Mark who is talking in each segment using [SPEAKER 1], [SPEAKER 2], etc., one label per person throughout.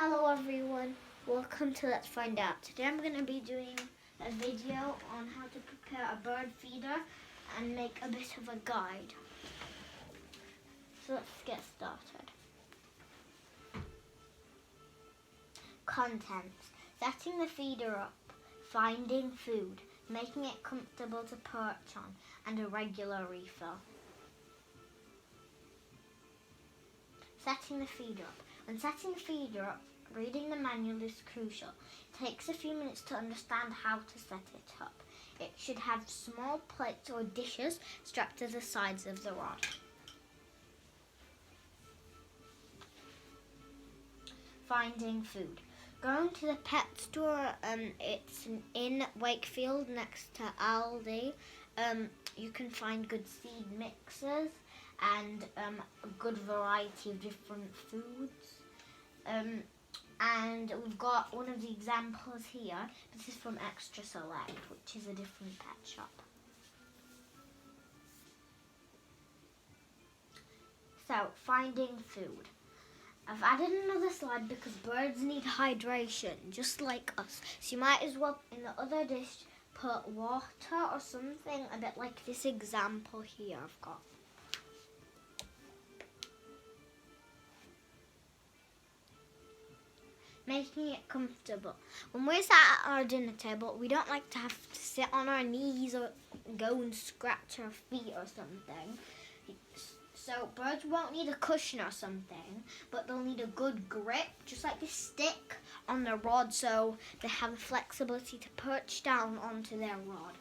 [SPEAKER 1] Hello everyone, welcome to Let's Find Out. Today I'm going to be doing a video on how to prepare a bird feeder and make a bit of a guide. So let's get started. Contents: setting the feeder up, finding food, making it comfortable to perch on, and a regular refill. Setting the feeder up. When setting the feeder up, reading the manual is crucial. It takes a few minutes to understand how to set it up. It should have small plates or dishes strapped to the sides of the rod. Finding food. Going to the pet store, it's in Wakefield next to Aldi. You can find good seed mixes and a good variety of different foods. And we've got one of the examples here. This is from Extra Select, which is a different pet shop. So, finding food. I've added another slide because birds need hydration, just like us. So you might as well, in the other dish, put water or something, a bit like this example here I've got. Making it comfortable. When we're sat at our dinner table, we don't like to have to sit on our knees or go and scratch our feet or something. So birds won't need a cushion or something, but they'll need a good grip, just like this stick on the rod, so they have the flexibility to perch down onto their rod.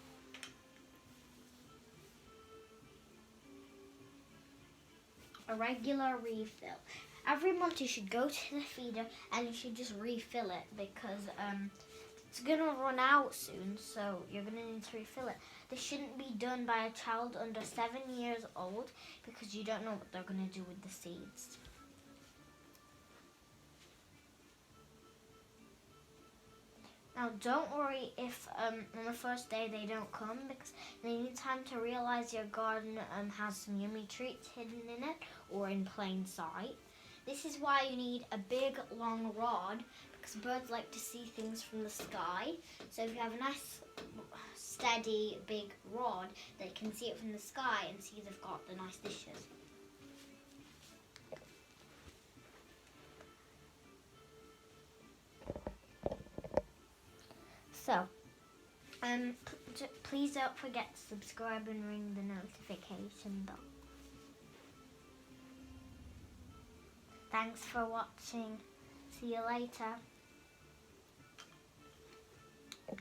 [SPEAKER 1] A regular refill. Every month you should go to the feeder and you should just refill it because it's going to run out soon, so you're going to need to refill it. This shouldn't be done by a child under 7 years old because you don't know what they're going to do with the seeds. Now don't worry if on the first day they don't come, because they need time to realise your garden has some yummy treats hidden in it or in plain sight. This is why you need a big long rod, because birds like to see things from the sky. So if you have a nice steady big rod, they can see it from the sky and see they've got the nice dishes. So, please don't forget to subscribe and ring the notification bell. Thanks for watching. See you later.